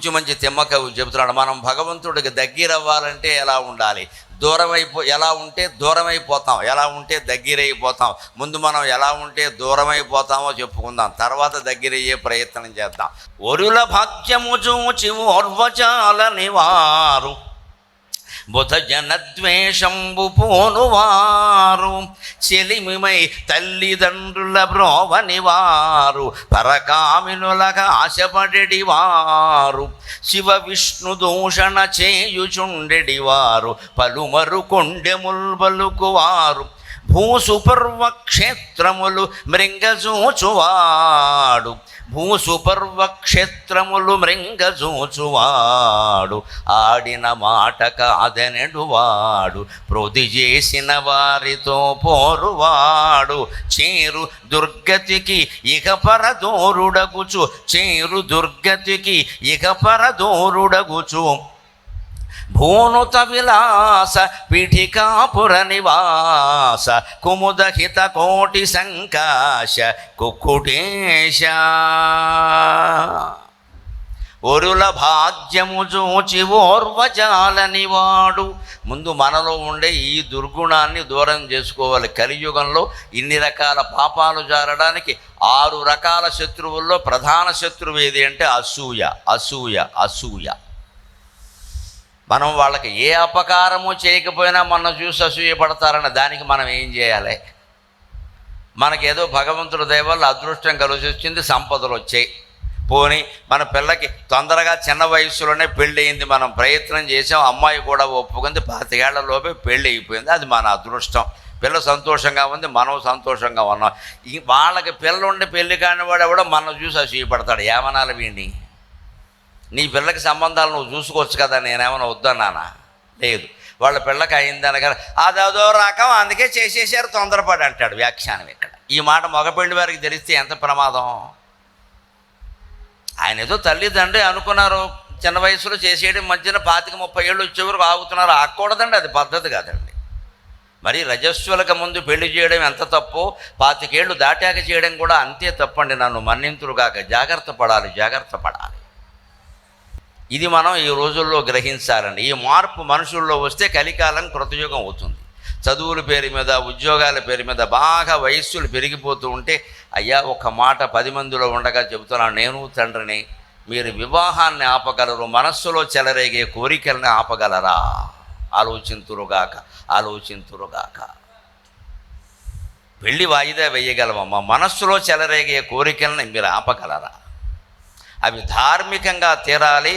కూచిమంచి తిమ్మకవి చెబుతున్నాడు, మనం భగవంతుడికి దగ్గర అవ్వాలంటే ఎలా ఉండాలి, ఎలా ఉంటే దూరం అయిపోతాం, ఎలా ఉంటే దగ్గరైపోతాం. ముందు మనం ఎలా ఉంటే దూరం అయిపోతామో చెప్పుకుందాం, తర్వాత దగ్గరయ్యే ప్రయత్నం చేద్దాం. ఒరుల భాగ్యము చూచి ఓర్వచాల నివారు బుధ జనద్వేషంబు పోనువారు చెలిమిమై తల్లిదండ్రుల బ్రోవనివారు పరకామినులగా ఆశపడెడివారు శివ విష్ణు దూషణ చేయుచుండెడివారు పలుమరు కొండెముల్బలుకువారు భూసుపర్వక్షేత్రములు మృంగజూచువాడు భూసుపర్వక్షేత్రములు మృంగజూచువాడు ఆడిన మాట కాదనెడువాడు ప్రోధి చేసిన వారితో పోరువాడు చేరు దుర్గతికి ఇక పరదోరుడగుచు చేరు దుర్గతికి ఇక పరదోరుడగుచు భూనుత విలాస పీఠికాపుర నివాస కుముదహిత కోటి సంకాశ కుక్కుటేశ ఒరుల భాగ్యము చూచి ఓర్వజాలని వాడు. ముందు మనలో ఉండే ఈ దుర్గుణాన్ని దూరం చేసుకోవాలి. కలియుగంలో ఇన్ని రకాల పాపాలు జారడానికి 6 రకాల శత్రువుల్లో ప్రధాన శత్రువు ఏది అంటే అసూయ. అసూయ అసూయ మనం వాళ్ళకి ఏ అపకారము చేయకపోయినా మనం చూసి అసూయపడతారన్న దానికి మనం ఏం చేయాలి? మనకేదో భగవంతుడి దయ వల్ల అదృష్టం కలిసి వచ్చింది, సంపదలు వచ్చాయి, పోనీ మన పిల్లకి తొందరగా చిన్న వయసులోనే పెళ్ళి అయింది, మనం ప్రయత్నం చేసాం, అమ్మాయి కూడా ఒప్పుకుంది, 25 ఏళ్లలోపే పెళ్ళి అయిపోయింది, అది మన అదృష్టం. పిల్ల సంతోషంగా ఉంది, మనం సంతోషంగా ఉన్నాం. వాళ్ళకి పిల్ల ఉండి పెళ్ళి కానివాడు ఎవడో మనం చూసి అసూయపడతాడు. ఏమనాలి వీడిని? నీ పిల్లకి సంబంధాలు నువ్వు చూసుకోవచ్చు కదా, నేనేమైనా వద్దన్నానా? లేదు. వాళ్ళ పిల్లకి అయిందనగా అదో రకం, అందుకే చేసేసారు తొందరపడి అంటాడు వ్యాఖ్యానం. ఇక్కడ ఈ మాట మగపెళ్లి వారికి తెలిస్తే ఎంత ప్రమాదం. ఆయన ఏదో తల్లిదండ్రి అనుకున్నారు, చిన్న వయసులో చేసేయడం, మధ్యన 25-30 ఏళ్ళు వచ్చే వరకు ఆగుతున్నారు. ఆగకూడదండి, అది పద్ధతి కాదండి. మరి రజస్వలకు ముందు పెళ్లి చేయడం ఎంత తప్పు, 25 ఏళ్ళు దాటాక చేయడం కూడా అంతే తప్పండి. నన్ను మన్నింతురుగాక. జాగ్రత్త పడాలి, జాగ్రత్త పడాలి. ఇది మనం ఈ రోజుల్లో గ్రహించాలండి. ఈ మార్పు మనుషుల్లో వస్తే కలికాలం కృతయుగం అవుతుంది. చదువుల పేరు మీద, ఉద్యోగాల పేరు మీద బాగా వయస్సులు పెరిగిపోతూ ఉంటే, అయ్యా ఒక మాట 10 మందిలో ఉండగా చెబుతున్నాను, నేను తండ్రిని, మీరు వివాహాన్ని ఆపగలరు, మనస్సులో చెలరేగే కోరికల్ని ఆపగలరా? ఆలోచింతురుగాక, ఆలోచింతురుగాక. పెళ్ళి వాయిదా వేయగలమమ్మా, మనస్సులో చెలరేగే కోరికల్ని మీరు ఆపగలరా? అవి ధార్మికంగా తీరాలి.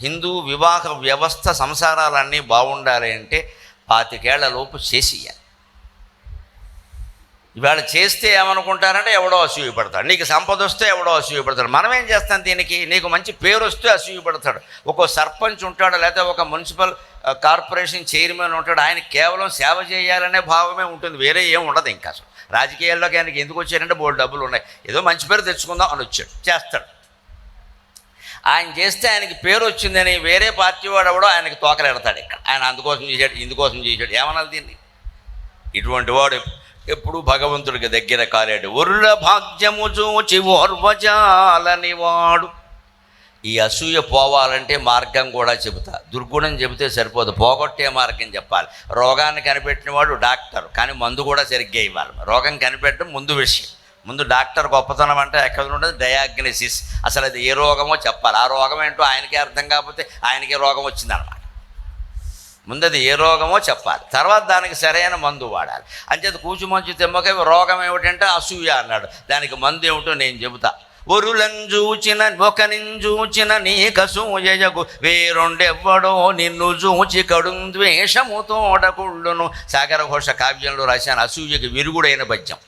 హిందూ వివాహ వ్యవస్థ సంసారాలన్నీ బాగుండాలి అంటే 25 ఏళ్లలోపు చేసేయాలి. ఇవాళ చేస్తే ఏమనుకుంటారంటే ఎవడో అసూయపడతాడు, నీకు సంపద వస్తే ఎవడో అసూయపడతాడు. మనం ఏం చేస్తాం దీనికి? నీకు మంచి పేరు వస్తే అసూయపడతాడు. ఒక్కో సర్పంచ్ ఉంటాడు, లేకపోతే ఒక మున్సిపల్ కార్పొరేషన్ చైర్మన్ ఉంటాడు, ఆయన కేవలం సేవ చేయాలనే భావమే ఉంటుంది, వేరే ఏం ఉండదు. ఇంకా అసలు రాజకీయాల్లోకి ఆయనకి ఎందుకు వచ్చారంటే బోల్డ్ డబ్బులు ఉన్నాయి, ఏదో మంచి పేరు తెచ్చుకుందాం అని వచ్చాడు, చేస్తాడు. ఆయన చేస్తే ఆయనకి పేరు వచ్చిందని వేరే పార్టీ వాడు ఎవడో ఆయనకి తోకలెడతాడు. ఇక్కడ ఆయన అందుకోసం చేశాడు, ఇందుకోసం చేశాడు, ఏమనాలి దీన్ని? ఇటువంటి వాడు ఎప్పుడు భగవంతుడికి దగ్గర కాలేడు. ఒరుల భాగ్యము చూచి ఓర్వజాలని వాడు. ఈ అసూయ పోవాలంటే మార్గం కూడా చెబుతా. దుర్గుణం చెబితే సరిపోదు, పోగొట్టే మార్గం చెప్పాలి. రోగాన్ని కనిపెట్టిన వాడు డాక్టర్, కానీ మందు కూడా సరిగ్గా ఇవ్వాలి. రోగం కనిపెట్టడం ముందు విషయం. ముందు డాక్టర్ గొప్పతనం అంటే ఎక్కడ ఉండదు, డయాగ్నోసిస్. అసలు అది ఏ రోగమో చెప్పాలి. ఆ రోగం ఏంటో ఆయనకే అర్థం కాకపోతే ఆయనకే రోగం వచ్చిందనమాట. ముందు అది ఏ రోగమో చెప్పాలి, తర్వాత దానికి సరైన మందు వాడాలి. అంచేత కూచుమంచు తిమ్మక రోగం ఏమిటంటే అసూయ అన్నాడు, దానికి మందు ఏమిటో నేను చెబుతా. ఒరులంజూచిన ఒకనింజూచిన నీకసూయకు వేరొండెవ్వడో నిన్ను జూచి కడుం ద్వేషము తోడకుళ్ళును. సాగర ఘోష కావ్యంలో రాశాను అసూయకి విరుగుడైన పద్యం.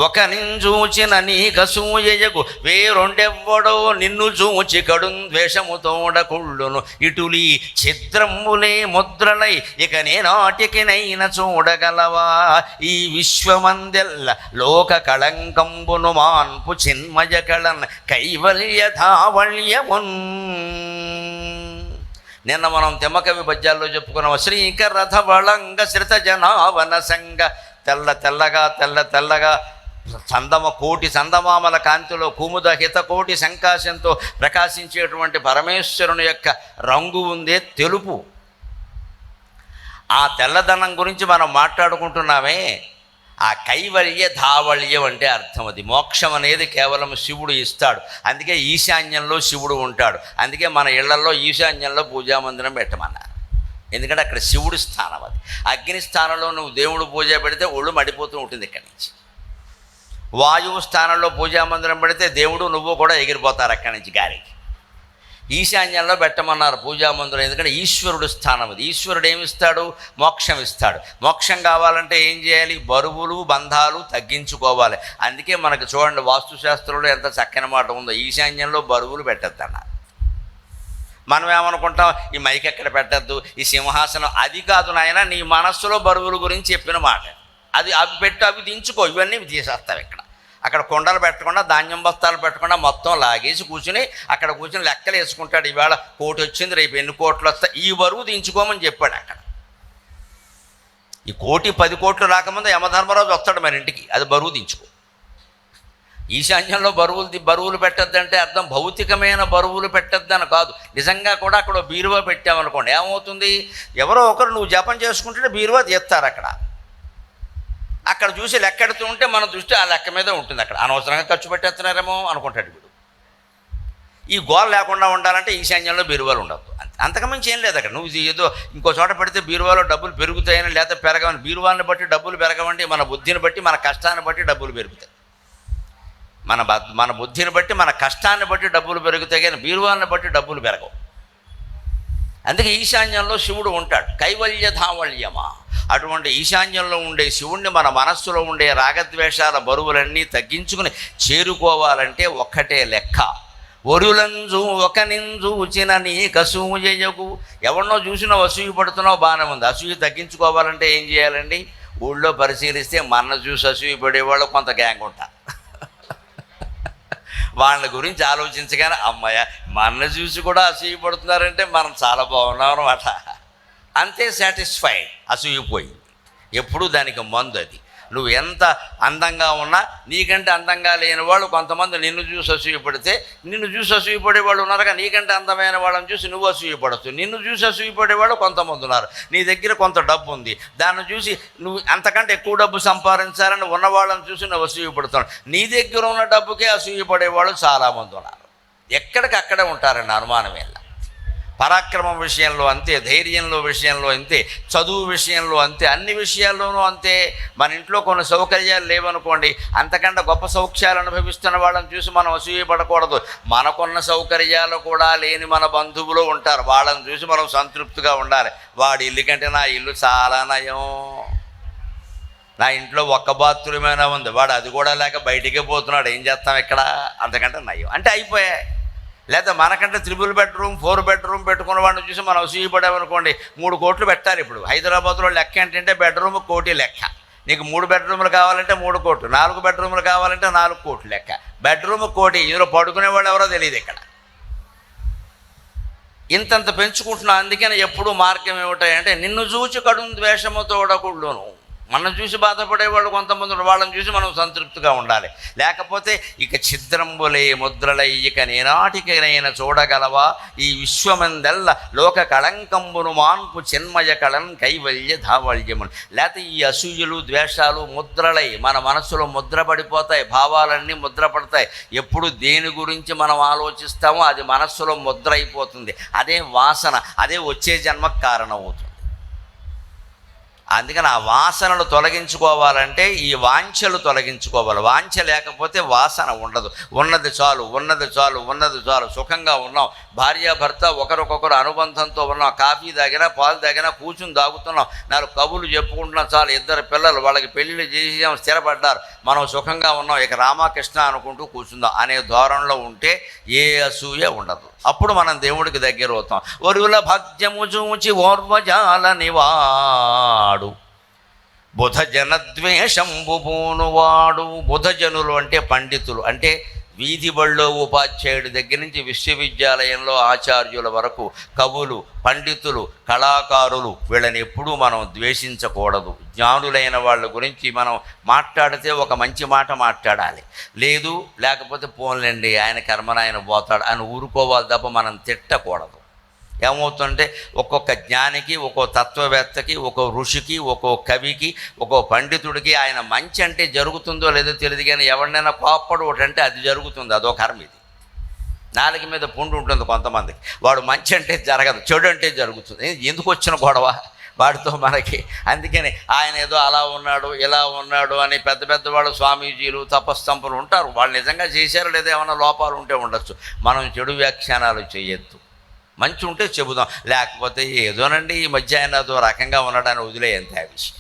ఒక నింజూచిన నీకసూయకు వేరొండెవ్వడో నిన్ను చూచి కడుం ద్వేషము తోడకుళ్ళును. ఇటులీ ఛిద్రములే ముద్రలై ఇక నేనాటికినైన చూడగలవా. ఈ విశ్వమందెల్ల లోక కళంకంబును మాన్పు చిన్మయ కళన్ కైవల్య ధావళ్యమున్. నిన్న మనం తిమ్మకవి పద్యాల్లో చెప్పుకున్నాం. శ్రీకరథ వళంగ శ్రిత జనావన సంగ. తెల్లగా కోటి చందమామల కాంతిలో కుముద హితకోటి సంకాశంతో ప్రకాశించేటువంటి పరమేశ్వరుని యొక్క రంగు ఉందే తెలుపు. ఆ తెల్లదనం గురించి మనం మాట్లాడుకుంటున్నామే. ఆ కైవల్య ధావళ్యం అంటే అర్థం అది. మోక్షం అనేది కేవలం శివుడు ఇస్తాడు. అందుకే ఈశాన్యంలో శివుడు ఉంటాడు. అందుకే మన ఇళ్లలో ఈశాన్యంలో పూజామందిరం పెట్టమన్నారు. ఎందుకంటే అక్కడ శివుడి స్థానం అది. అగ్ని స్థానంలో నువ్వు దేవుడు పూజ పెడితే ఒళ్ళు మడిపోతూ ఉంటుంది ఇక్కడి నుంచి. వాయువు స్థానంలో పూజామందిరం పెడితే దేవుడు నువ్వు కూడా ఎగిరిపోతారు అక్కడి నుంచి గాలికి. ఈశాన్యంలో పెట్టమన్నారు పూజామందిరం. ఎందుకంటే ఈశ్వరుడు స్థానం అది. ఈశ్వరుడు ఏమిస్తాడు? మోక్షం ఇస్తాడు. మోక్షం కావాలంటే ఏం చేయాలి? బరువులు బంధాలు తగ్గించుకోవాలి. అందుకే మనకు చూడండి వాస్తుశాస్త్రంలో ఎంత చక్కని మాట ఉందో, ఈశాన్యంలో బరువులు పెట్టద్దన్నారు. మనం ఏమనుకుంటాం, ఈ మైక్ ఎక్కడ పెట్టద్దు, ఈ సింహాసనం, అది కాదు నాయన, నీ మనస్సులో బరువుల గురించి చెప్పిన మాట అది. అవి పెట్టు, అవి దించుకో, ఇవన్నీ తీసేస్తావు. అక్కడ కొండలు పెట్టకుండా, ధాన్యం బస్తాలు పెట్టకుండా మొత్తం లాగేసి కూర్చుని అక్కడ కూర్చుని లెక్కలు వేసుకుంటాడు. ఈవేళ కోటి వచ్చింది, రేపు ఎన్ని కోట్లు వస్తాయి, ఈ బరువు దించుకోమని చెప్పాడు అక్కడ. ఈ 10 కోట్లు రాకముందు యమధర్మరాజు వస్తాడు మన ఇంటికి, అది బరువు దించుకో. ఈశాన్యంలో బరువులు పెట్టద్దంటే అర్థం భౌతికమైన బరువులు పెట్టద్దని కాదు. నిజంగా కూడా అక్కడ బీరువా పెట్టామనుకోండి, ఏమవుతుంది? ఎవరో ఒకరు నువ్వు జపం చేసుకుంటే బీరువా తీస్తారు. అక్కడ చూసి లెక్కెడుతూ ఉంటే మన దృష్టి ఆ లెక్క మీద ఉంటుంది. అక్కడ అనవసరంగా ఖర్చు పెట్టేస్తున్నారేమో అనుకుంటాడు వీడు. ఈ గోల లేకుండా ఉండాలంటే ఈశాన్యంలో బీరువాలు ఉండద్దు. అంతకుమించి ఏం లేదు అక్కడ. నువ్వు ఏదో ఇంకో చోట పెడితే బీరువాలో డబ్బులు పెరుగుతాయని, లేకపోతే పెరగవని. బీరువాన్ని బట్టి డబ్బులు పెరగవండి, మన బుద్ధిని బట్టి మన కష్టాన్ని బట్టి డబ్బులు పెరుగుతాయి. మన బుద్ధిని బట్టి మన కష్టాన్ని బట్టి డబ్బులు పెరుగుతాయి, కానీ బీరువాన్ని బట్టి డబ్బులు పెరగవు. అందుకే ఈశాన్యంలో శివుడు ఉంటాడు. కైవల్య ధావళ్యమా, అటువంటి ఈశాన్యంలో ఉండే శివుణ్ణి మన మనస్సులో ఉండే రాగద్వేషాల బరువులన్నీ తగ్గించుకుని చేరుకోవాలంటే ఒక్కటే లెక్క. ఒరులంజు ఒక నింజూచిన నీ కసూయకు. ఎవరినో చూసినా అసూయ పడుతున్నావు, బాగానే ఉంది. అసూయ తగ్గించుకోవాలంటే ఏం చేయాలండి? ఊళ్ళో పరిశీలిస్తే మన చూసి అసూయ పడేవాళ్ళు కొంత గ్యాంగ్ ఉంటారు. వాళ్ళ గురించి ఆలోచించగానే అమ్మాయ మన చూసి కూడా అసూయ పడుతున్నారంటే మనం చాలా బాగున్నాం అన్నమాట. అంతే, సాటిస్ఫైడ్. అసూయపోయింది. ఎప్పుడు దానికి మందు అది. నువ్వు ఎంత అందంగా ఉన్నా నీకంటే అందంగా లేని వాళ్ళు కొంతమంది నిన్ను చూసి అసూయపడితే, నిన్ను చూసి అసూయపడే వాళ్ళు ఉన్నారుగా. నీకంటే అందమైన వాళ్ళని చూసి నువ్వు అసూయపడచ్చు. నిన్ను చూసి అసూయపడేవాళ్ళు కొంతమంది ఉన్నారు. నీ దగ్గర కొంత డబ్బు ఉంది, దాన్ని చూసి నువ్వు అంతకంటే ఎక్కువ డబ్బు సంపాదించాలని ఉన్నవాళ్ళని చూసి నువ్వు అసూయపడుతున్నావు. నీ దగ్గర ఉన్న డబ్బుకే అసూయపడేవాళ్ళు చాలామంది ఉన్నారు. ఎక్కడికక్కడే ఉంటారండి, అనుమానమే. పరాక్రమం విషయంలో అంతే, ధైర్యంలో విషయంలో అంతే, చదువు విషయంలో అంతే, అన్ని విషయాల్లోనూ అంతే. మన ఇంట్లో కొన్ని సౌకర్యాలు లేవనుకోండి, అంతకంటే గొప్ప సౌఖ్యాలు అనుభవిస్తున్న వాళ్ళని చూసి మనం అసూయపడకూడదు. మనకున్న సౌకర్యాలు కూడా లేని మన బంధువులు ఉంటారు, వాళ్ళని చూసి మనం సంతృప్తిగా ఉండాలి. వాడి ఇల్లు కంటే నా ఇల్లు చాలా నయం, నా ఇంట్లో ఒక్క బాత్రూమేనా ఉంది, వాడు అది కూడా లేక బయటికే పోతున్నాడు, ఏం చేస్తాం ఇక్కడ, అంతకంటే నయం అంటే అయిపోయాయి. లేదా మనకంటే 3 బెడ్రూమ్ 4 బెడ్రూమ్ పెట్టుకున్న వాడిని చూసి మనం అసూయపడామనుకోండి, 3 కోట్లు పెట్టాలి. ఇప్పుడు హైదరాబాద్లో లెక్క ఏంటంటే బెడ్రూమ్ 1 కోటి లెక్క. నీకు 3 బెడ్రూములు కావాలంటే 3 కోట్లు, 4 బెడ్రూములు కావాలంటే 4 కోట్లు లెక్క. బెడ్రూమ్ 1 కోటి, ఇందులో పడుకునే వాళ్ళు ఎవరో తెలియదు ఇక్కడ. ఇంతంత పెంచుకుంటున్నాం. అందుకని ఎప్పుడు మార్గం ఏమిటాయంటే, నిన్ను చూచి కడుం ద్వేషము తోడకుళ్ళును. మనం చూసి బాధపడేవాళ్ళు కొంతమంది, వాళ్ళని చూసి మనం సంతృప్తిగా ఉండాలి. లేకపోతే ఇక ఛిద్రంబులే ముద్రలై ఇక నేనాటికైనా చూడగలవా ఈ విశ్వమందెల్ల లోక కళంకంబును మాన్పు చిన్మయ కళం కైవల్య ధావళ్యములు. లేకపోతే ఈ అసూయలు ద్వేషాలు ముద్రలై మన మనసులో ముద్రపడిపోతాయి, భావాలన్నీ ముద్రపడతాయి. ఎప్పుడు దేని గురించి మనం ఆలోచిస్తామో అది మనస్సులో ముద్ర అయిపోతుంది. అదే వాసన, అదే వచ్చే జన్మకు కారణం అవుతుంది. అందుకని ఆ వాసనలు తొలగించుకోవాలంటే ఈ వాంఛలు తొలగించుకోవాలి. వాంఛ లేకపోతే వాసన ఉండదు. ఉన్నది చాలు, ఉన్నది చాలు, ఉన్నది చాలు. సుఖంగా ఉన్నాం, భార్యాభర్త ఒకరికొకరు అనుబంధంతో ఉన్నాం, కాఫీ తాగినా పాలు తాగినా కూర్చుని తాగుతున్నాం, 4 కబుర్లు చెప్పుకుంటున్నాం చాలు. 2 పిల్లలు, వాళ్ళకి పెళ్ళిళ్ళు చేసి స్థిరపడ్డారు, మనం సుఖంగా ఉన్నాం, ఇక రామకృష్ణ అనుకుంటూ కూర్చుందాం అనే ధోరణిలో ఉంటే ఏ అసూయ ఉండదు. అప్పుడు మనం దేవుడికి దగ్గర అవుతాం. ఒరుల భక్త్యము చూచి ఓర్వజాల నివాడు బుధజన ద్వేషంబు పూనువాడు. బుధజనులు అంటే పండితులు, అంటే వీధి బళ్ళో ఉపాధ్యాయుడి దగ్గర నుంచి విశ్వవిద్యాలయంలో ఆచార్యుల వరకు కవులు, పండితులు, కళాకారులు, వీళ్ళని ఎప్పుడూ మనం ద్వేషించకూడదు. జ్ఞానులైన వాళ్ళ గురించి మనం మాట్లాడితే ఒక మంచి మాట మాట్లాడాలి. లేకపోతే పోన్లేండి ఆయన కర్మను ఆయన పోతాడు అని ఊరుకోవాలి తప్ప మనం తిట్టకూడదు. ఏమవుతుంటే ఒక్కొక్క జ్ఞానికి, ఒక్కో తత్వవేత్తకి, ఒక్కో ఋషికి, ఒక్కో కవికి, ఒక్కో పండితుడికి ఆయన మంచి అంటే జరుగుతుందో లేదో తెలియదు, కానీ ఎవరినైనా కోప్పడు ఒకటంటే అది జరుగుతుంది. అదో కర్మ. ఇది నాలుక మీద పుండు ఉంటుంది కొంతమందికి. వాడు మంచి అంటే జరగదు, చెడు అంటే జరుగుతుంది. ఎందుకు వచ్చిన గొడవ వాడితో మనకి? అందుకని ఆయన ఏదో అలా ఉన్నాడు ఇలా ఉన్నాడు అని పెద్ద పెద్దవాళ్ళు స్వామీజీలు, తపస్తంపులు ఉంటారు. వాళ్ళు నిజంగా చేశారో లేదా ఏమైనా లోపాలు ఉంటే ఉండొచ్చు. మనం చెడు వ్యాఖ్యానాలు చేయొద్దు. మంచి ఉంటే చెబుదాం, లేకపోతే ఏదోనండి ఈ మధ్య ఆయన అదో రకంగా ఉన్నాడని వదిలేయంతే ఆ విషయం.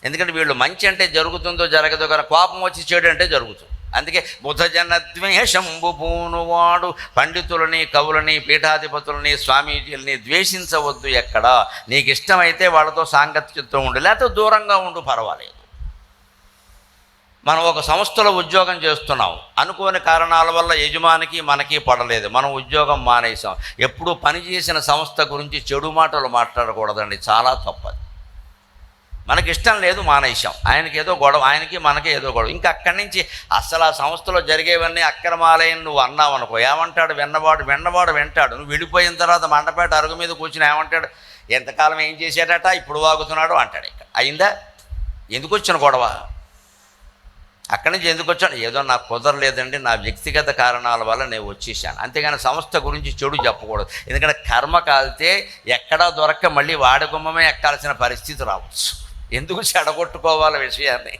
ఎందుకంటే వీళ్ళు మంచి అంటే జరుగుతుందో జరగదో, కానీ కోపం వచ్చి చెడు అంటే జరుగుతుంది. అందుకే బుధజనద్వేషంబు పూనువాడు పండితులని, కవులని, పీఠాధిపతులని, స్వామీజీలని ద్వేషించవద్దు. ఎక్కడ నీకు ఇష్టమైతే వాళ్ళతో సాంగత్యంతో ఉండు, లేకపోతే దూరంగా ఉండు, పర్వాలేదు. మనం ఒక సంస్థలో ఉద్యోగం చేస్తున్నాం, అనుకోని కారణాల వల్ల యజమానికి మనకి పడలేదు, మనం ఉద్యోగం మానేసాం. ఎప్పుడు పనిచేసిన సంస్థ గురించి చెడు మాటలు మాట్లాడకూడదండి, చాలా తప్పది. మనకి ఇష్టం లేదు, మానేసాం. ఆయనకి ఏదో గొడవ, ఆయనకి మనకి ఏదో గొడవ. ఇంకా అక్కడి నుంచి అసలు ఆ సంస్థలో జరిగేవన్నీ అక్రమాలయం నువ్వు అన్నావు అనుకో, ఏమంటాడు? వెన్నవాడు వింటాడు. నువ్వు విడిపోయిన తర్వాత మండపేట అరుగు మీద కూర్చుని ఏమంటాడు? ఎంతకాలం ఏం చేశాడట, ఇప్పుడు వాగుతున్నాడు అంటాడు. ఇక్కడ అయిందా? ఎందుకు వచ్చిన గొడవ? అక్కడి నుంచి ఎందుకు వచ్చాను? ఏదో నాకు కుదరలేదండి, నా వ్యక్తిగత కారణాల వల్ల నేను వచ్చేసాను. అంతేగాని సంస్థ గురించి చెడు చెప్పకూడదు. ఎందుకంటే కర్మ కాలితే ఎక్కడా దొరక్క మళ్ళీ వాడి గుమ్మమే ఎక్కాల్సిన పరిస్థితి రావచ్చు. ఎందుకు చెడగొట్టుకోవాలి విషయాన్ని?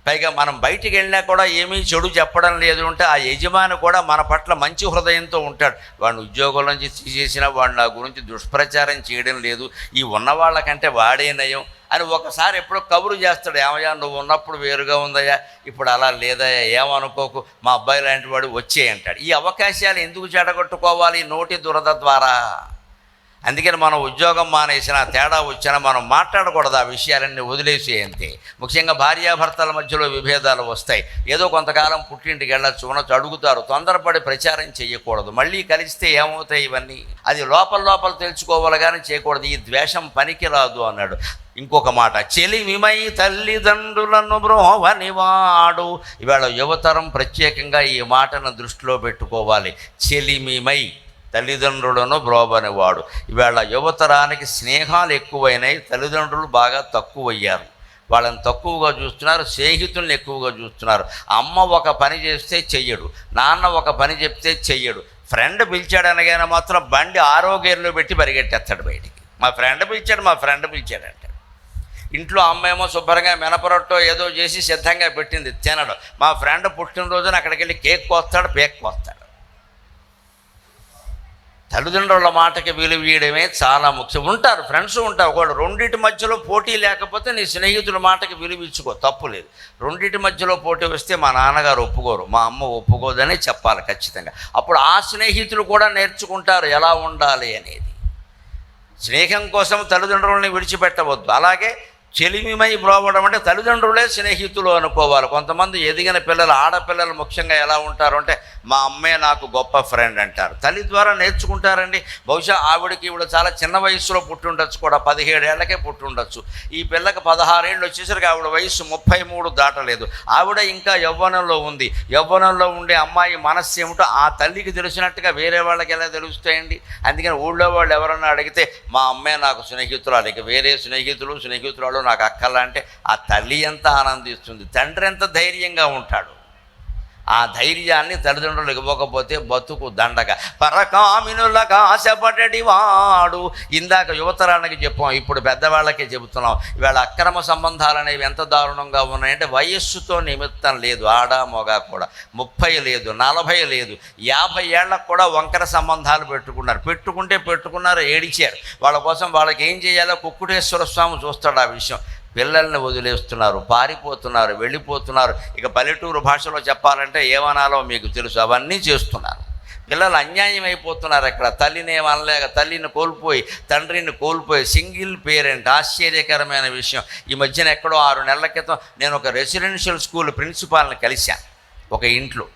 పైగా మనం బయటికి వెళ్ళినా కూడా ఏమీ చెడు చెప్పడం లేదు అంటే ఆ యజమాని కూడా మన పట్ల మంచి హృదయంతో ఉంటాడు. వాడిని ఉద్యోగం నుంచి తీసేసినా వాడు నా గురించి దుష్ప్రచారం చేయడం లేదు, ఈ ఉన్నవాళ్ళకంటే వాడే నయం అని ఒకసారి ఎప్పుడో కబురు చేస్తాడు. ఏమయ్యా నువ్వు ఉన్నప్పుడు వేరుగా ఉందయ్యా, ఇప్పుడు అలా లేదయ్యా, ఏమనుకోకు, మా అబ్బాయి లాంటి వాడు వచ్చే అంటాడు. ఈ అవకాశాలు ఎందుకు చెడగొట్టుకోవాలి నోటి దురద ద్వారా? అందుకని మనం ఉద్యోగం మానేసినా, తేడా వచ్చినా మనం మాట్లాడకూడదు, ఆ విషయాలన్నీ వదిలేసి అంతే. ముఖ్యంగా భార్యాభర్తల మధ్యలో విభేదాలు వస్తాయి. ఏదో కొంతకాలం పుట్టింటికి వెళ్ళచ్చు, ఉండొచ్చు, అడుగుతారు. తొందరపడి ప్రచారం చేయకూడదు. మళ్ళీ కలిస్తే ఏమవుతాయి ఇవన్నీ? అది లోపల తెలుసుకోవాలి కానీ చేయకూడదు. ఈ ద్వేషం పనికి రాదు అన్నాడు. ఇంకొక మాట, చెలిమిమై తల్లిదండ్రులను బ్రోవనివాడు. ఇవాళ యువతరం ప్రత్యేకంగా ఈ మాటను దృష్టిలో పెట్టుకోవాలి. చెలిమిమై తల్లిదండ్రులను బ్రోవనివాడు. ఇవాళ యువతరానికి స్నేహాలు ఎక్కువైనాయి, తల్లిదండ్రులు బాగా తక్కువయ్యారు. వాళ్ళని తక్కువగా చూస్తున్నారు, స్నేహితుల్ని ఎక్కువగా చూస్తున్నారు. అమ్మ ఒక పని చేస్తే చెయ్యడు, నాన్న ఒక పని చెప్తే చెయ్యడు. ఫ్రెండ్ పిలిచాడనగానే మాత్రం బండి ఆరోగ్యంలో పెట్టి పరిగెట్టేస్తాడు బయటికి. మా ఫ్రెండ్ పిలిచాడు అంటాడు. ఇంట్లో అమ్మేమో శుభ్రంగా మినపరొట్టో ఏదో చేసి సిద్ధంగా పెట్టింది, తినడు. మా ఫ్రెండ్ పుట్టినరోజున అక్కడికి వెళ్ళి కేక్ కోస్తాడు, పేక్ కోస్తాడు. తల్లిదండ్రుల మాటకి విలువ ఇవ్వడమే చాలా ముఖ్యం. ఉంటారు ఫ్రెండ్స్ ఉంటారు, ఒకళ్ళు రెండింటి మధ్యలో పోటీ లేకపోతే నీ స్నేహితుల మాటకి విలువ ఇచ్చుకో, తప్పు లేదు. రెండింటి మధ్యలో పోటీ వస్తే మా నాన్నగారు ఒప్పుకోరు, మా అమ్మ ఒప్పుకోదని చెప్పాలి ఖచ్చితంగా. అప్పుడు ఆ స్నేహితులు కూడా నేర్చుకుంటారు ఎలా ఉండాలి అనేది. స్నేహం కోసం తల్లిదండ్రులని విడిచిపెట్టవద్దు. అలాగే చెలిమిమై బ్రోవడం అంటే తల్లిదండ్రులే స్నేహితులు అనుకోవాలి. కొంతమంది ఎదిగిన పిల్లలు, ఆడపిల్లలు ముఖ్యంగా ఎలా ఉంటారు అంటే మా అమ్మే నాకు గొప్ప ఫ్రెండ్ అంటారు. తల్లి ద్వారా నేర్చుకుంటారండి. బహుశా ఈవిడ చాలా చిన్న వయసులో పుట్టుండొచ్చు, కూడా 17 ఏళ్లకే పుట్టుండొచ్చు. ఈ పిల్లకి 16 ఏళ్ళు వచ్చేసరికి ఆవిడ వయసు 33 దాటలేదు. ఆవిడ ఇంకా యవ్వనంలో ఉంది. యవ్వనంలో ఉండే అమ్మాయి మనస్సు ఏమిటో ఆ తల్లికి తెలిసినట్టుగా వేరే వాళ్ళకి ఎలా తెలుస్తాయండి? అందుకని ఊళ్ళో వాళ్ళు ఎవరన్నా అడిగితే మా అమ్మే నాకు స్నేహితురాలు, ఇక వేరే స్నేహితురాలు నాకు అక్కలా అంటే ఆ తల్లి ఎంత ఆనందిస్తుంది, తండ్రి ఎంత ధైర్యంగా ఉంటాడు. ఆ ధైర్యాన్ని తల్లిదండ్రులు ఇవ్వకపోతే బతుకు దండగ. పరకామినులకు ఆశపడడి వాడు. ఇందాక యువతరానికి చెప్పాం, ఇప్పుడు పెద్దవాళ్ళకే చెబుతున్నాం. ఇవాళ అక్రమ సంబంధాలు అనేవి ఎంత దారుణంగా ఉన్నాయంటే వయస్సుతో నిమిత్తం లేదు. ఆడ మొగ కూడా 30 లేదు, 40 లేదు, 50 ఏళ్ళకు కూడా వంకర సంబంధాలు పెట్టుకున్నారు, ఏడిచారు. వాళ్ళ కోసం వాళ్ళకి ఏం చేయాలో కుక్కుటేశ్వర స్వామి చూస్తాడు ఆ విషయం. పిల్లల్ని వదిలేస్తున్నారు, పారిపోతున్నారు, వెళ్ళిపోతున్నారు. ఇక పల్లెటూరు భాషలో చెప్పాలంటే ఏమనాలో మీకు తెలుసు, అవన్నీ చేస్తున్నారు. పిల్లలు అన్యాయం అయిపోతున్నారు. అక్కడ తల్లిని ఏమనలేక తల్లిని కోల్పోయి, తండ్రిని కోల్పోయి, సింగిల్ పేరెంట్. ఆశ్చర్యకరమైన విషయం. ఈ మధ్యన ఎక్కడో 6 నెలల క్రితం నేను ఒక రెసిడెన్షియల్ స్కూల్ ప్రిన్సిపాల్ని కలిశాను ఒక ఇంట్లో.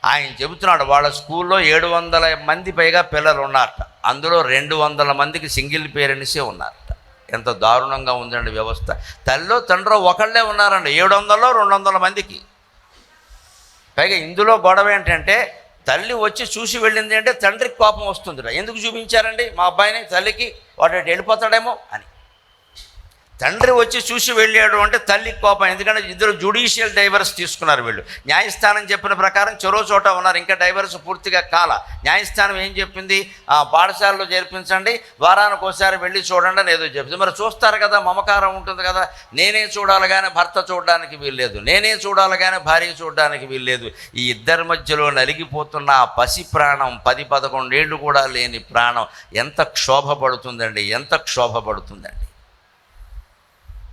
ఆయన చెబుతున్నాడు వాళ్ళ స్కూల్లో 700 మంది పైగా పిల్లలు ఉన్నారట. అందులో 200 మందికి సింగిల్ పేరెంట్సే ఉన్నారట. ఎంత దారుణంగా ఉందండి వ్యవస్థ. తల్లిలో తండ్రో ఒకళ్ళే ఉన్నారండి 700లో 200 మందికి. పైగా ఇందులో గొడవ ఏంటంటే తల్లి వచ్చి చూసి వెళ్ళింది అంటే తండ్రికి కోపం వస్తుందిరా, ఎందుకు చూపించారండి మా అబ్బాయిని తల్లికి, వాడు వెళ్ళిపోతాడేమో అని. తండ్రి వచ్చి చూసి వెళ్ళాడు అంటే తల్లికి కోపం, ఎందుకంటే ఇద్దరు జ్యుడిషియల్ డైవర్స్ తీసుకున్నారు వీళ్ళు. న్యాయస్థానం చెప్పిన ప్రకారం చెరో చోట ఉన్నారు, ఇంకా డైవర్స్ పూర్తిగా కాల. న్యాయస్థానం ఏం చెప్పింది, పాఠశాలలో చేర్పించండి, వారానికి ఒకసారి వెళ్ళి చూడండి అని ఏదో చెప్పింది. మరి చూస్తారు కదా, మమకారం ఉంటుంది కదా. నేనే చూడాలి కానీ భర్త చూడడానికి వీల్లేదు, నేనే చూడాలి కానీ భార్య చూడడానికి వీల్లేదు. ఈ ఇద్దరి మధ్యలో నలిగిపోతున్న ఆ పసి ప్రాణం, 10-11 ఏళ్ళు కూడా లేని ప్రాణం ఎంత క్షోభపడుతుందండి, ఎంత క్షోభపడుతుందండి.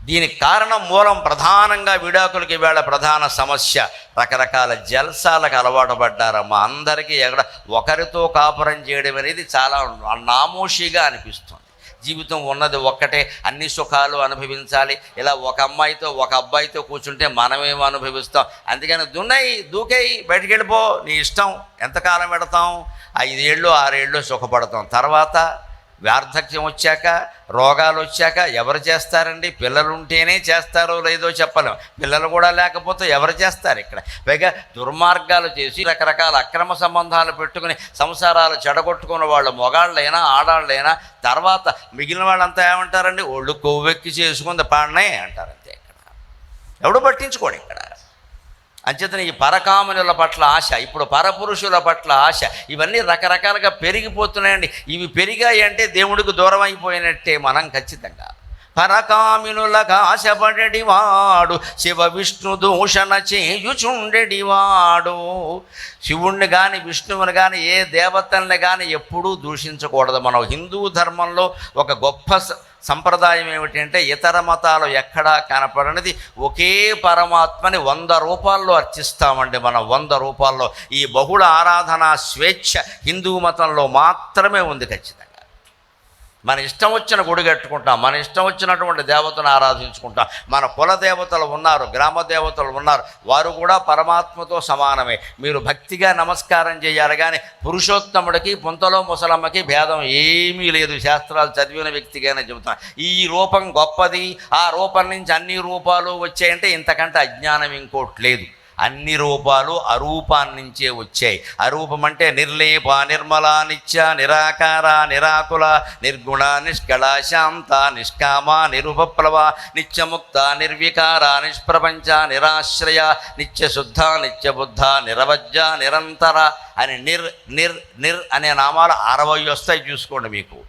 దీనికి కారణం మూలం ప్రధానంగా విడాకులకి వేళ ప్రధాన సమస్య, రకరకాల జల్సాలకు అలవాటు పడ్డారమ్మా. అందరికీ ఒకరితో కాపురం చేయడం అనేది చాలా నామోషిగా అనిపిస్తుంది. జీవితం ఉన్నది ఒక్కటే, అన్ని సుఖాలు అనుభవించాలి. ఇలా ఒక అమ్మాయితో ఒక అబ్బాయితో కూర్చుంటే మనమేమో అనుభవిస్తాం. అందుకని దూకేయి బయటికి వెళ్ళిపో, నీ ఇష్టం, ఎంతకాలం పెడతాం, 5 ఏళ్ళు 6 ఏళ్ళు సుఖపడతాం. తర్వాత వార్ధక్యం వచ్చాక, రోగాలు వచ్చాక ఎవరు చేస్తారండి? పిల్లలుంటేనే చేస్తారో లేదో చెప్పలేం, పిల్లలు కూడా లేకపోతే ఎవరు చేస్తారు? ఇక్కడ పైగా దుర్మార్గాలు చేసి రకరకాల అక్రమ సంబంధాలు పెట్టుకుని సంసారాలు చెడగొట్టుకున్న వాళ్ళు మొగాళ్ళైనా ఆడాళ్ళైనా తర్వాత మిగిలిన వాళ్ళంతా ఏమంటారండి, ఒళ్ళు కొవ్వెక్కి చేసుకుంది పాడనే అంటారంతే. ఇక్కడ ఎవడు పట్టించుకోడు. ఇక్కడ అంచేతన ఈ పరకామనుల పట్ల ఆశ, ఇప్పుడు పరపురుషుల పట్ల ఆశ, ఇవన్నీ రకరకాలుగా పెరిగిపోతున్నాయండి. ఇవి పెరిగాయి అంటే దేవుడికి దూరం అయిపోయినట్టే మనం ఖచ్చితంగా. పరకామినులకు ఆశపడేవాడు శివ విష్ణు దూషణ చేయుచుండెడివాడు. శివుణ్ణి కానీ విష్ణువుని కానీ ఏ దేవతల్ని కానీ ఎప్పుడూ దూషించకూడదు. మనం హిందూ ధర్మంలో ఒక గొప్ప సంప్రదాయం ఏమిటంటే, ఇతర మతాలు ఎక్కడా కనపడనిది ఒకే పరమాత్మని 100 రూపాల్లో అర్చిస్తామండి మనం. 100 రూపాల్లో ఈ బహుళ ఆరాధన స్వేచ్ఛ హిందూ మతంలో మాత్రమే ఉంది. ఖచ్చితంగా మన ఇష్టం వచ్చిన గుడి కట్టుకుంటాం, మన ఇష్టం వచ్చినటువంటి దేవతను ఆరాధించుకుంటాం. మన కుల దేవతలు ఉన్నారు, గ్రామ దేవతలు ఉన్నారు, వారు కూడా పరమాత్మతో సమానమే. మీరు భక్తిగా నమస్కారం చేయాలి కానీ పురుషోత్తముడికి పుంతలో ముసలమ్మకి భేదం ఏమీ లేదు. శాస్త్రాలు చదివిన వ్యక్తిగానే చెబుతాను. ఈ రూపం గొప్పది, ఆ రూపం నుంచి అన్ని రూపాలు వచ్చాయంటే ఇంతకంటే అజ్ఞానం ఇంకోటి లేదు. అన్ని రూపాలు అరూపాన్నించే వచ్చాయి. అరూపం అంటే నిర్లేప, నిర్మల, నిత్య, నిరాకార, నిరాకుల, నిర్గుణ, నిష్కళ, శాంత, నిష్కామ, నిరుపప్లవ, నిత్యముక్త, నిర్వికార, నిష్ప్రపంచ, నిరాశ్రయ, నిత్యశుద్ధ, నిత్యబుద్ధ, నిరవజ్జ, నిరంతర అని నిర్ అనే నామాలు 60 వస్తాయి. చూసుకోండి, మీకు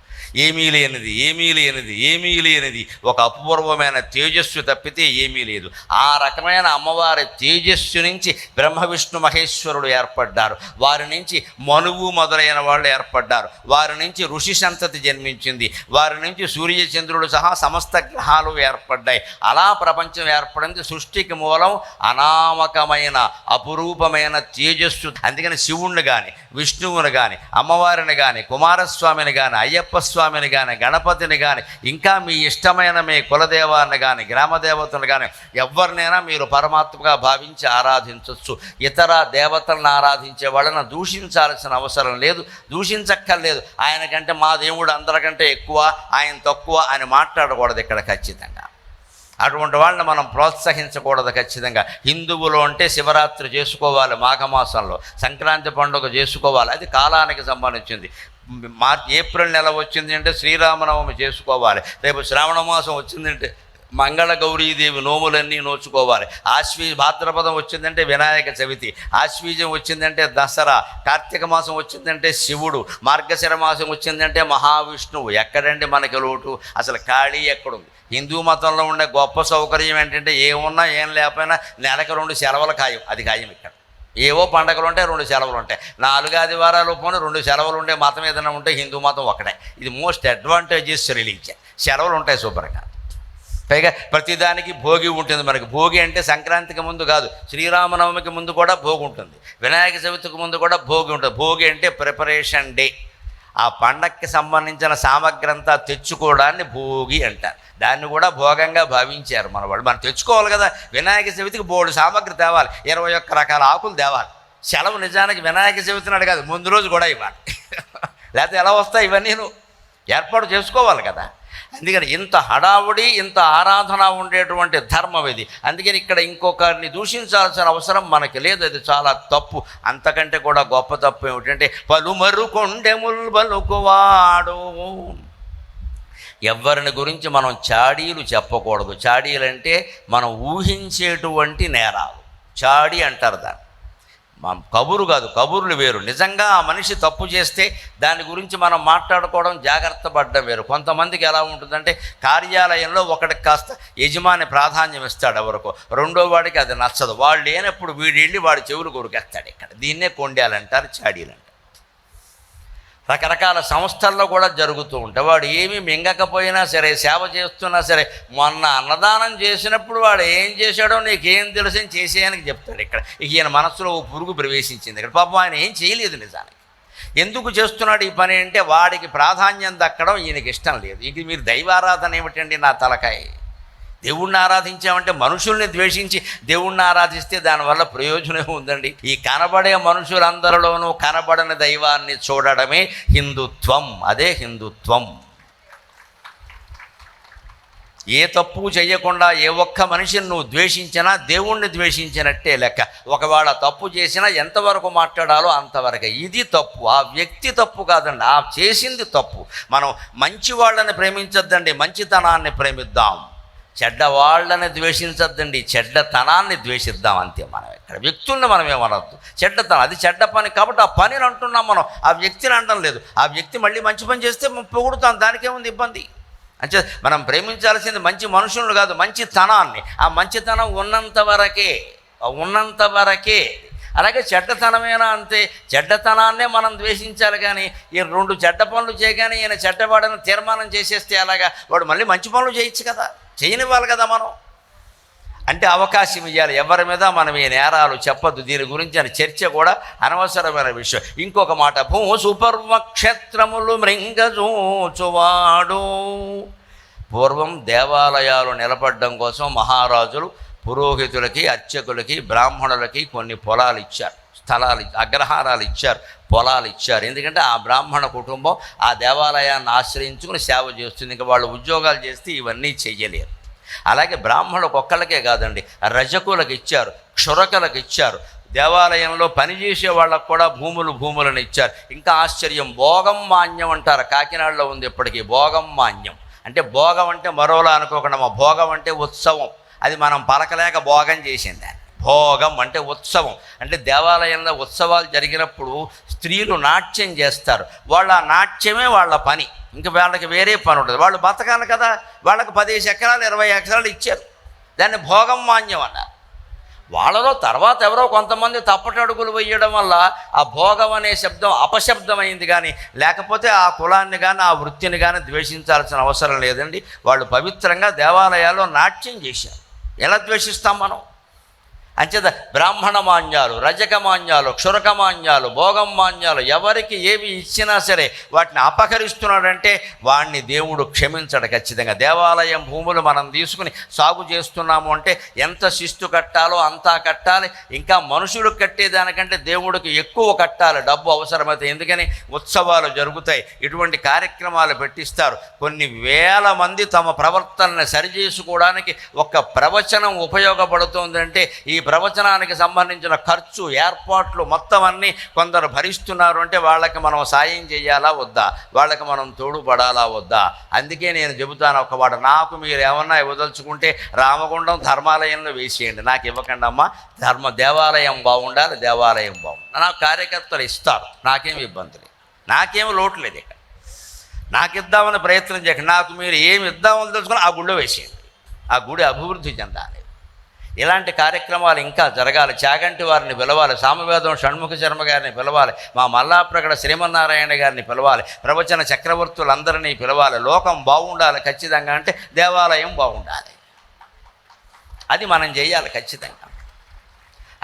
ఏమీ లేనిది, ఏమీ లేనిది, ఏమీ లేనిది, ఒక అపూర్వమైన తేజస్సు తప్పితే ఏమీ లేదు. ఆ రకమైన అమ్మవారి తేజస్సు నుంచి బ్రహ్మ విష్ణు మహేశ్వరుడు ఏర్పడ్డారు. వారి నుంచి మనువు మొదలైన వాళ్ళు ఏర్పడ్డారు. వారి నుంచి ఋషి సంతతి జన్మించింది. వారి నుంచి సూర్యచంద్రుడు సహా సమస్త గ్రహాలు ఏర్పడ్డాయి. అలా ప్రపంచం ఏర్పడింది. సృష్టికి మూలం అనామకమైన అపురూపమైన తేజస్సు. అందుకని శివుణ్ణి కానీ, విష్ణువుని కానీ, అమ్మవారిని కానీ, కుమారస్వామిని కానీ, అయ్యప్ప స్వామిని కానీ, గణపతిని కానీ, ఇంకా మీ ఇష్టమైన మీ కులదేవాన్ని కానీ, గ్రామదేవతను కానీ ఎవరినైనా మీరు పరమాత్మగా భావించి ఆరాధించవచ్చు. ఇతర దేవతలను ఆరాధించే వాళ్ళని దూషించాల్సిన అవసరం లేదు, దూషించక్కర్లేదు. ఆయనకంటే మా దేవుడు అందరికంటే ఎక్కువ, ఆయన తక్కువ అని మాట్లాడకూడదు ఇక్కడ ఖచ్చితంగా. అటువంటి వాళ్ళని మనం ప్రోత్సహించకూడదు ఖచ్చితంగా. హిందువులు అంటే శివరాత్రి చేసుకోవాలి, మాఘమాసంలో సంక్రాంతి పండుగ చేసుకోవాలి, అది కాలానికి సంబంధించింది. ఏప్రిల్ నెల వచ్చింది అంటే శ్రీరామనవమి చేసుకోవాలి. రేపు శ్రావణ మాసం వచ్చిందంటే మంగళ గౌరీదేవి నోములన్నీ నోచుకోవాలి. భాద్రపదం వచ్చిందంటే వినాయక చవితి, ఆశ్వీజం వచ్చిందంటే దసరా, కార్తీక మాసం వచ్చిందంటే శివుడు, మార్గశిర మాసం వచ్చిందంటే మహావిష్ణువు. ఎక్కడండి మనకి లోటు? అసలు ఖాళీ ఎక్కడుంది? హిందూ మతంలో ఉండే గొప్ప సౌకర్యం ఏంటంటే ఏమున్నా ఏం లేకపోయినా నెలకు 2 సెలవులు ఖాయం. అది ఖాయం. ఇక్కడ ఏవో పండగలు ఉంటాయి, 2 సెలవులు ఉంటాయి. 4 ఆదివారాలు పోనీ 2 సెలవులు ఉండే మతం ఏదైనా ఉంటే హిందూ మతం ఒకటే. ఇది మోస్ట్ అడ్వాంటేజెస్ రిలీజియన్. సెలవులు ఉంటాయి శుభ్రంగా. పైగా ప్రతిదానికి భోగి ఉంటుంది మనకి. భోగి అంటే సంక్రాంతికి ముందు కాదు, శ్రీరామనవమికి ముందు కూడా భోగి ఉంటుంది, వినాయక చవితికి ముందు కూడా భోగి ఉంటుంది. భోగి అంటే ప్రిపరేషన్ డే. ఆ పండగకి సంబంధించిన సామగ్రి అంతా తెచ్చుకోవడాన్ని భోగి అంటారు. దాన్ని కూడా భోగంగా భావించారు మన వాళ్ళు. మనం తెచ్చుకోవాలి కదా. వినాయక చవితికి బోర్డు సామగ్రి తేవాలి, 21 రకాల ఆకులు తేవాలి, సెలవు నిజానికి వినాయక చవితి నాడు కాదు, ముందు రోజు కూడా ఇవ్వాలి. లేకపోతే ఎలా వస్తాయి ఇవన్నీ? నువ్వు ఏర్పాటు చేసుకోవాలి కదా. అందుకని ఇంత హడావుడి, ఇంత ఆరాధన ఉండేటువంటి ధర్మం ఇది. అందుకని ఇక్కడ ఇంకొకరిని దూషించాల్సిన అవసరం మనకి లేదు. అది చాలా తప్పు. అంతకంటే కూడా గొప్ప తప్పు ఏమిటంటే పలుమరు కొండెముల్ బలుకువాడు. ఎవరిని గురించి మనం చాడీలు చెప్పకూడదు. చాడీలు అంటే మనం ఊహించేటువంటి నేరాలు చాడీ అంటారు దాన్ని. కబురు కాదు, కబుర్లు వేరు. నిజంగా ఆ మనిషి తప్పు చేస్తే దాని గురించి మనం మాట్లాడుకోవడం, జాగ్రత్త పడడం వేరు. కొంతమందికి ఎలా ఉంటుందంటే కార్యాలయంలో ఒకటికి కాస్త యజమాని ప్రాధాన్యం ఇస్తాడు ఎవరికో, రెండో వాడికి అది నచ్చదు. వాళ్ళు లేనప్పుడు వీడి వెళ్ళి వాడి చెవులు కొరికేస్తాడు. ఇక్కడ దీన్నే కొండాలంటారు, చాడీలంటారు. రకరకాల సంస్థల్లో కూడా జరుగుతూ ఉంటాయి. వాడు ఏమీ మింగకపోయినా సరే, సేవ చేస్తున్నా సరే, మొన్న అన్నదానం చేసినప్పుడు వాడు ఏం చేశాడో నీకేం తెలుసు అని చేసేయడానికి చెప్తాడు. ఇక్కడ ఈయన మనసులో ఓ పురుగు ప్రవేశించింది. ఇక్కడ పాపం ఆయన ఏం చేయలేదు నిజానికి. ఎందుకు చేస్తున్నాడు ఈ పని అంటే వాడికి ప్రాధాన్యం దక్కడం ఈయనకి ఇష్టం లేదు. ఇది మీరు దైవారాధన ఏమిటండి నా తలకాయ? దేవుణ్ణి ఆరాధించామంటే మనుషుల్ని ద్వేషించి దేవుణ్ణి ఆరాధిస్తే దానివల్ల ప్రయోజనం ఉందండి. ఈ కనబడే మనుషులందరిలోనూ కనబడని దైవాన్ని చూడడమే హిందుత్వం. అదే హిందుత్వం. ఏ తప్పు చేయకుండా ఏ ఒక్క మనిషిని నువ్వు ద్వేషించినా దేవుణ్ణి ద్వేషించినట్టే లెక్క. ఒకవేళ తప్పు చేసినా ఎంతవరకు మాట్లాడాలో అంతవరకే. ఇది తప్పు. ఆ వ్యక్తి తప్పు కాదండి, ఆ చేసింది తప్పు. మనం మంచి వాళ్ళని ప్రేమించొద్దండి, మంచితనాన్ని ప్రేమిద్దాం. చెడ్డవాళ్ళని ద్వేషించద్దండి, చెడ్డతనాన్ని ద్వేషిద్దాం. అంతే. మనం ఇక్కడ వ్యక్తుల్ని మనం ఏమనొద్దు. చెడ్డతనం అది చెడ్డ పని కాబట్టి ఆ పనిని అంటున్నాం మనం, ఆ వ్యక్తిని అనడం లేదు. ఆ వ్యక్తి మళ్ళీ మంచి పని చేస్తే పొగుడుతాం, దానికేముంది ఇబ్బంది? అంటే మనం ప్రేమించాల్సింది మంచి మనుషులను కాదు, మంచితనాన్ని. ఆ మంచితనం ఉన్నంత వరకే. అలాగే చెడ్డతనమేనా అంతే. చెడ్డతనాన్నే మనం ద్వేషించాలి. కానీ ఈ రెండు చెడ్డ పనులు చేయగానే ఈయన చెడ్డవాడని తీర్మానం చేసేస్తే అలాగా వాడు మళ్ళీ మంచి పనులు చేయొచ్చు కదా, చేయనివ్వాలి కదా మనం. అంటే అవకాశం ఇవ్వాలి. ఎవరి మీద మనం ఈ నేరాలు చెప్పద్దు. దీని గురించి అని చర్చ కూడా అనవసరమైన విషయం. ఇంకొక మాట, భూసుపర్వక్షేత్రములు మృంగజూచువాడు. పూర్వం దేవాలయాలు నిలబడడం కోసం మహారాజులు పురోహితులకి, అర్చకులకి, బ్రాహ్మణులకి కొన్ని పొలాలు ఇచ్చారు, స్థలాలు, అగ్రహారాలు ఇచ్చారు, పొలాలు ఇచ్చారు. ఎందుకంటే ఆ బ్రాహ్మణ కుటుంబం ఆ దేవాలయాన్ని ఆశ్రయించుకుని సేవ చేస్తుంది. ఇంకా వాళ్ళు ఉద్యోగాలు చేస్తే ఇవన్నీ చెయ్యలేరు. అలాగే బ్రాహ్మణులకు ఒక్కళ్ళకే కాదండి, రజకులకు ఇచ్చారు, క్షురకులకు ఇచ్చారు, దేవాలయంలో పనిచేసే వాళ్ళకు కూడా భూములను ఇచ్చారు. ఇంకా ఆశ్చర్యం, భోగం మాన్యం అంటారు. కాకినాడలో ఉంది ఇప్పటికీ భోగం మాన్యం. అంటే భోగం అంటే మరోలా అనుకోకుండా, మా భోగం అంటే ఉత్సవం. అది మనం పలకలేక భోగం చేసింది. భోగం అంటే ఉత్సవం. అంటే దేవాలయంలో ఉత్సవాలు జరిగినప్పుడు స్త్రీలు నాట్యం చేస్తారు. వాళ్ళ నాట్యమే వాళ్ళ పని, ఇంక వాళ్ళకి వేరే పని ఉంటుంది. వాళ్ళు బతకాలి కదా. వాళ్ళకి 10 ఎకరాలు 20 ఎకరాలు ఇచ్చారు. దాన్ని భోగం మాన్యం అన్నారు. వాళ్ళలో తర్వాత ఎవరో కొంతమంది తప్పటడుగులు వేయడం వల్ల ఆ భోగం అనే శబ్దం అపశబ్దమైంది. కానీ లేకపోతే ఆ కులాన్ని కానీ ఆ వృత్తిని కానీ ద్వేషించాల్సిన అవసరం లేదండి. వాళ్ళు పవిత్రంగా దేవాలయాల్లో నాట్యం చేశారు. ఎలా ద్వేషిస్తాం మనం? అంచేత బ్రాహ్మణ మాన్యాలు, రజక మాన్యాలు, క్షురక మాన్యాలు, భోగం మాన్యాలు ఎవరికి ఏవి ఇచ్చినా సరే వాటిని అపహరిస్తున్నాడంటే వాడిని దేవుడు క్షమించడు ఖచ్చితంగా. దేవాలయం భూములు మనం తీసుకుని సాగు చేస్తున్నాము అంటే ఎంత శిస్తు కట్టాలో అంతా కట్టాలి. ఇంకా మనుషులు కట్టేదానికంటే దేవుడికి ఎక్కువ కట్టాలి, డబ్బు అవసరమైతే. ఎందుకని ఉత్సవాలు జరుగుతాయి, ఇటువంటి కార్యక్రమాలు పెట్టిస్తారు. కొన్ని వేల మంది తమ ప్రవర్తనని సరిచేసుకోవడానికి ఒక్క ప్రవచనం ఉపయోగపడుతుందంటే ఈ ప్రవచనానికి సంబంధించిన ఖర్చు, ఏర్పాట్లు మొత్తం అన్నీ కొందరు భరిస్తున్నారు. అంటే వాళ్ళకి మనం సాయం చేయాలా వద్దా? వాళ్ళకి మనం తోడుపడాలా వద్దా? అందుకే నేను చెబుతాను ఒక మాట, నాకు మీరు ఏమన్నా ఇవ్వదలుచుకుంటే రామగుండం ధర్మాలయంలో వేసేయండి, నాకు ఇవ్వకండి అమ్మా. దేవాలయం బాగుండాలి, దేవాలయం బాగుండాలి. నాకు కార్యకర్తలు ఇస్తారు, నాకేమి ఇబ్బంది లేదు, నాకేమి లోటు లేదు. ఇక్కడ నాకు ఇద్దామని ప్రయత్నం చేయకండి. నాకు మీరు ఏమి ఇద్దామని తెలుసుకుని ఆ గుడిలో వేసేయండి. ఆ గుడి అభివృద్ధి చెందాలి. ఇలాంటి కార్యక్రమాలు ఇంకా జరగాలి. చాగంటి వారిని పిలవాలి, సామవేదం షణ్ముఖ శర్మ గారిని పిలవాలి, మా మల్లాప్రగడ శ్రీమన్నారాయణ గారిని పిలవాలి, ప్రవచన చక్రవర్తులందరినీ పిలవాలి. లోకం బాగుండాలి ఖచ్చితంగా. అంటే దేవాలయం బాగుండాలి, అది మనం చేయాలి ఖచ్చితంగా.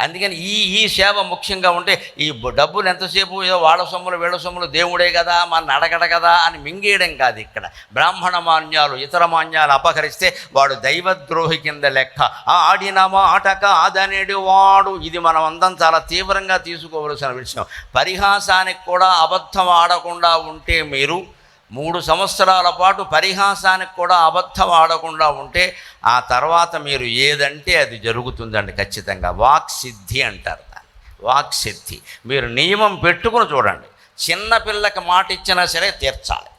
అందుకని ఈ సేవ ముఖ్యంగా ఉంటే ఈ డబ్బులు ఎంతసేపు ఏదో వాళ్ళ సొమ్ములు వీళ్ళ సొమ్ములు దేవుడే కదా మన అడగడ కదా అని మింగేయడం కాదు. ఇక్కడ బ్రాహ్మణ మాన్యాలు ఇతర మాన్యాలు అపహరిస్తే వాడు దైవద్రోహి కింద లెక్క. ఆడిన మాటక అదనేడు వాడు. ఇది మనం అందరం చాలా తీవ్రంగా తీసుకోవలసిన విషయం. పరిహాసానికి కూడా అబద్ధం ఆడకుండా ఉంటే మీరు 3 సంవత్సరాల పాటు పరిహాసానికి కూడా అబద్ధం ఆడకుండా ఉంటే ఆ తర్వాత మీరు ఏదంటే అది జరుగుతుందండి ఖచ్చితంగా. వాక్సిద్ధి అంటారు దాన్ని, వాక్సిద్ధి. మీరు నియమం పెట్టుకుని చూడండి. చిన్నపిల్లకి మాట ఇచ్చినా సరే తీర్చాలి.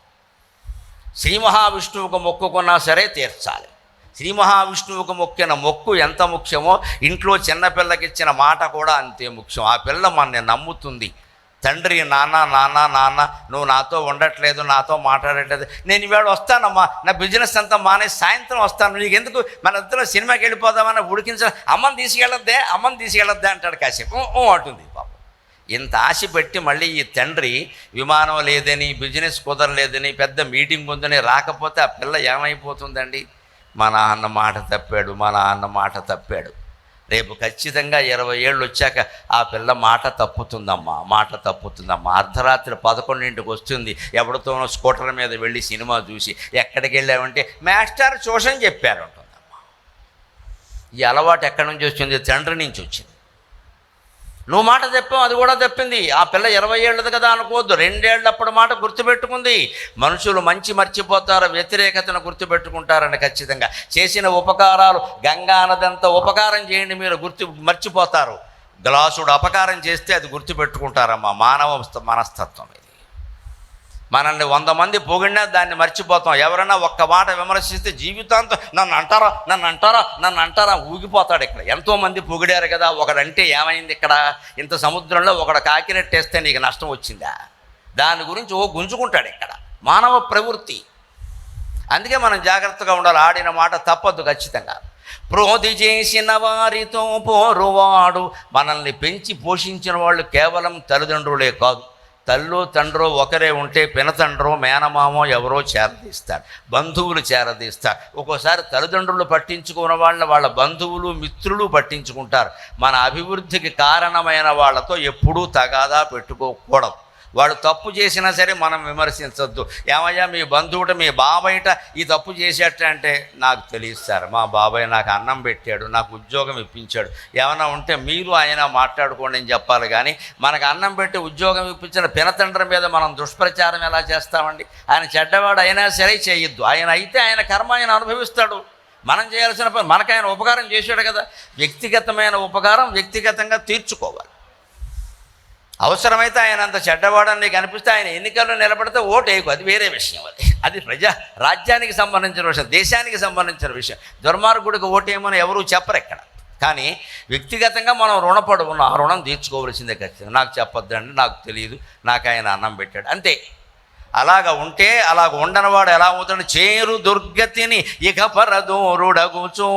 శ్రీ మహావిష్ణువుకు మొక్కుకున్నా సరే తీర్చాలి. శ్రీ మహావిష్ణువుకు మొక్కిన మొక్కు ఎంత ముఖ్యమో ఇంట్లో చిన్నపిల్లకి ఇచ్చిన మాట కూడా అంతే ముఖ్యం. ఆ పిల్ల మనని నమ్ముతుంది. తండ్రి నాన్న నాన్న నాన్న నువ్వు నాతో ఉండట్లేదు, నాతో మాట్లాడట్లేదు, నేను ఇవాళ వస్తానమ్మా, నా బిజినెస్ అంతా మానేసి సాయంత్రం వస్తాను, నీకు ఎందుకు, మన ఇద్దరం సినిమాకి వెళ్ళిపోదామని ఉడికించ, అమ్మని తీసుకెళ్ళొద్దే అంటాడు. కాసేపు అంటుంది పాపం. ఇంత ఆశ పెట్టి మళ్ళీ ఈ తండ్రి విమానం లేదని, బిజినెస్ కుదరలేదని, పెద్ద మీటింగ్ ఉందని రాకపోతే ఆ పిల్ల ఏమైపోతుందండి? మా నాన్న మాట తప్పాడు. రేపు ఖచ్చితంగా 20 ఏళ్ళు వచ్చాక ఆ పిల్ల మాట తప్పుతుందమ్మా. అర్ధరాత్రి 11ంటికి వస్తుంది, ఎవరితోనో స్కూటర్ మీద వెళ్ళి సినిమా చూసి, ఎక్కడికి వెళ్ళామంటే మాస్టర్ ట్యూషన్ చెప్పారు అంటుందమ్మా. ఈ అలవాటు ఎక్కడి నుంచి వచ్చింది? తండ్రి నుంచి వచ్చింది. నువ్వు మాట తప్పావు, అది కూడా తప్పింది. ఆ పిల్ల 20 ఏళ్ళది కదా అనుకోవద్దు, 2 ఏళ్ళప్పుడు మాట గుర్తుపెట్టుకుంది. మనుషులు మంచి మర్చిపోతారు, వ్యతిరేకతను గుర్తుపెట్టుకుంటారని ఖచ్చితంగా. చేసిన ఉపకారాలు గంగానదంత ఉపకారం చేయండి, మీరు మర్చిపోతారు. గ్లాసుడు అపకారం చేస్తే అది గుర్తుపెట్టుకుంటారమ్మా. మానవ మనస్తత్వం ఇది. మనల్ని 100 మంది పొగిడినా దాన్ని మర్చిపోతాం. ఎవరైనా ఒక్క మాట విమర్శిస్తే జీవితాంతం నన్ను అంటారా ఊగిపోతాడు. ఇక్కడ ఎంతోమంది పొగిడారు కదా, ఒకడంటే ఏమైంది? ఇక్కడ ఇంత సముద్రంలో ఒకడు కాకిరెట్టేస్తే నీకు నష్టం వచ్చిందా? దాని గురించి గుంజుకుంటాడు. ఇక్కడ మానవ ప్రవృత్తి. అందుకే మనం జాగ్రత్తగా ఉండాలి. ఆడిన మాట తప్పద్దు ఖచ్చితంగా. ప్రోధి చేసిన వారితో పోరువాడు. మనల్ని పెంచి పోషించిన వాళ్ళు కేవలం తల్లిదండ్రులే కాదు, తల్లో తండ్రో ఒకరే ఉంటే పినతండ్రో మేనమామో ఎవరో చేరదీస్తారు, బంధువులు చేరదీస్తారు. ఒక్కోసారి తల్లిదండ్రులు పట్టించుకున్న వాళ్ళ బంధువులు మిత్రులు పట్టించుకుంటారు. మన అభివృద్ధికి కారణమైన వాళ్ళతో ఎప్పుడూ తగాదా పెట్టుకోకూడదు. వాడు తప్పు చేసినా సరే మనం విమర్శించద్దు. ఏమయ్యా మీ బంధువుట మీ బాబాయిట ఈ తప్పు చేసేట అంటే, నాకు తెలియదు సార్, మా బాబాయ్ నాకు అన్నం పెట్టాడు, నాకు ఉద్యోగం ఇప్పించాడు, ఏమైనా ఉంటే మీరు ఆయన మాట్లాడుకోండి అని చెప్పాలి. కానీ మనకు అన్నం పెట్టి ఉద్యోగం ఇప్పించిన పినతండ్రి మీద మనం దుష్ప్రచారం ఎలా చేస్తామండి? ఆయన చెడ్డవాడు అయినా సరే చేయొద్దు. ఆయన అయితే ఆయన కర్మ ఆయన అనుభవిస్తాడు. మనం చేయాల్సిన పని, మనకు ఆయన ఉపకారం చేశాడు కదా. వ్యక్తిగతమైన ఉపకారం వ్యక్తిగతంగా తీర్చుకోవాలి. అవసరమైతే ఆయన అంత చెడ్డవాడని నీకు అనిపిస్తే ఆయన ఎన్నికల్లో నిలబడితే ఓటు వేయకు, అది వేరే విషయం. అది రాజ్యానికి సంబంధించిన విషయం, దేశానికి సంబంధించిన విషయం. దుర్మార్గుడికి ఓటేయమని ఎవరూ చెప్పరు ఇక్కడ. కానీ వ్యక్తిగతంగా మనం రుణపడి ఉన్నాం, ఆ రుణం తీర్చుకోవలసిందే ఖచ్చితంగా. నాకు చెప్పొద్దండి, నాకు తెలియదు, నాకు ఆయన అన్నం పెట్టాడు, అంతే. అలాగ ఉంటే, అలాగ ఉండనివాడు ఎలా అవుతాడు? చేరు దుర్గతిని ఇక పరదూరుడగుచో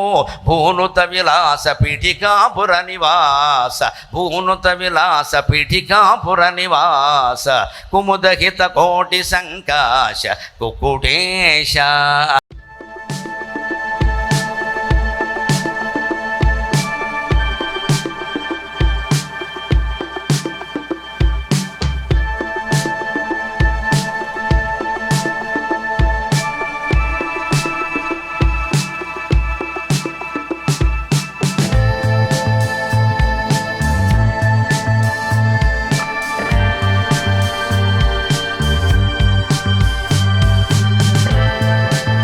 భూనుత విలాస పీఠికాపుర నివాస కుముదహిత కోటి సంకాశ కుకుటేశ.